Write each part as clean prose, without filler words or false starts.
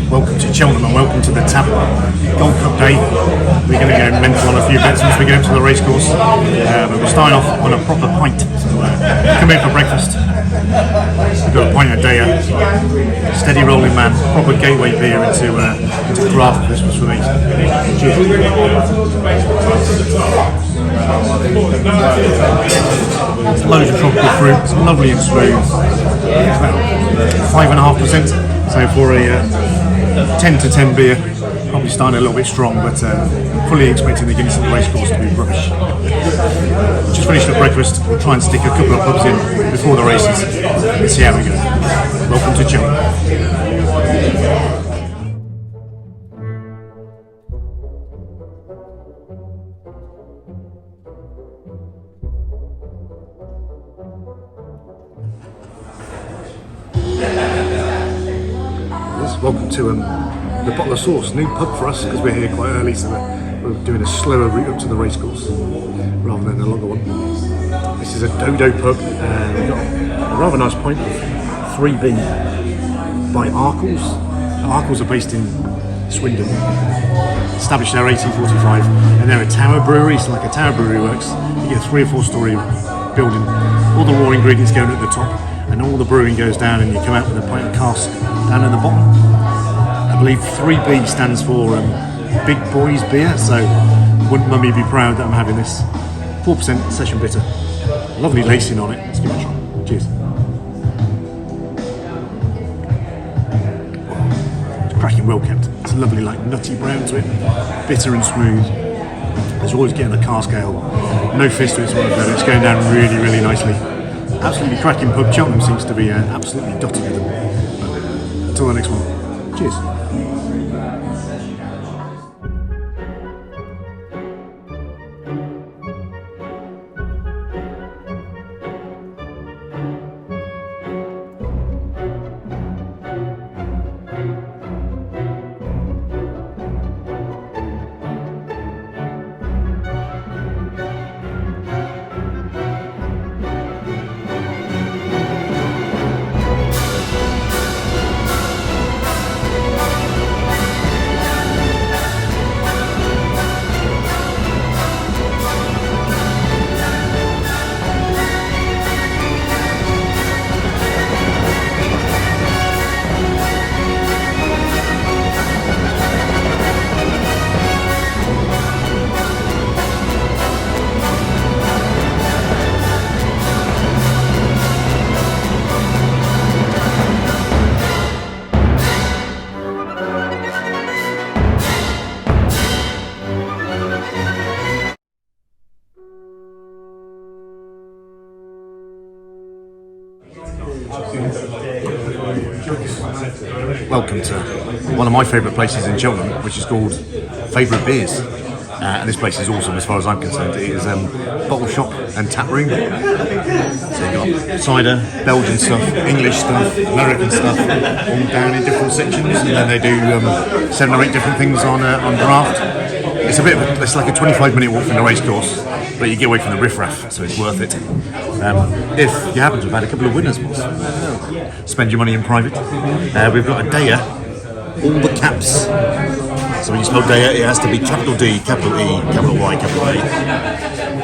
Welcome to Cheltenham and welcome to the Tavern. Gold Cup Day. We're going to go mental on a few bits once we get up to the racecourse. But we're starting off on a proper pint. So come in for breakfast. We've got a pint of DEYA. Steady rolling man. Proper gateway beer into craft Christmas for me. Cheers. Loads of tropical fruit. It's lovely and smooth. It's about 5.5%. So for a 10 to 10 beer, probably starting a little bit strong, but fully expecting the Guinness at the Racecourse to be rubbish. Just finished up breakfast. We'll try and stick a couple of pubs in before the races and see how we go. Welcome to Cheltenham. Welcome to the Bottle of Sauce, new pub for us because we're here quite early, so we're doing a slower route up to the racecourse rather than a longer one. This is a Dodo pub and we've got a rather nice pint of 3B by Arkells. Arkells are based in Swindon, established there 1845, and they're a tower brewery, so like a tower brewery works. You get a 3 or 4 story building, all the raw ingredients going at the top and all the brewing goes down and you come out with a pint of cask down at the bottom. I believe 3B stands for Big Boys Beer, so wouldn't mummy be proud that I'm having this. 4% session bitter. Lovely lacing on it. Let's give it a try. Cheers. It's cracking, well kept. It's lovely, like nutty brown to it, bitter and smooth. As always, getting the cask ale. No fizz to it, it's going down really, really nicely. Absolutely cracking pub. Cheltenham seems to be absolutely dotted with them. Until the next one. Cheers. Welcome to one of my favourite places in Cheltenham, which is called Favourite Beers. And this place is awesome as far as I'm concerned. It is bottle shop and tap room. So you've got cider, Belgian stuff, English stuff, American stuff, all down in different sections, and then they do 7 or 8 different things on draft. It's it's like a 25-minute walk from the racecourse, but you get away from the riffraff, so it's worth it. If you happen to have had a couple of winners, spend your money in private. We've got a DEYA, all the caps. So when you spell DEYA, it has to be capital D, capital E, capital Y, capital A.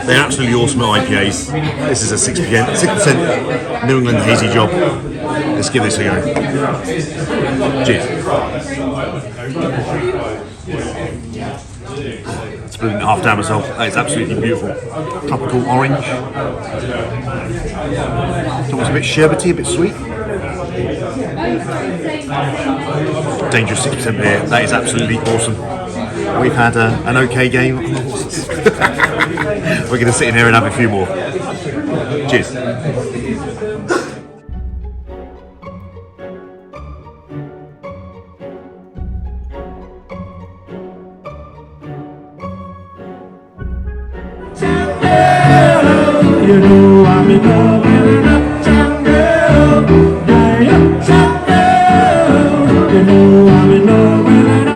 They're absolutely awesome at IPAs. This is a 6% New England hazy job. Let's give this a go. Cheers. Split it half down myself. That is absolutely beautiful. Tropical orange. It's almost a bit sherbety, a bit sweet. Dangerous 6% beer. That is absolutely awesome. We've had an okay game. We're going to sit in here and have a few more. Cheers. You know I'm in love with an uptown girl. Yeah, uptown girl. You know I'm in love with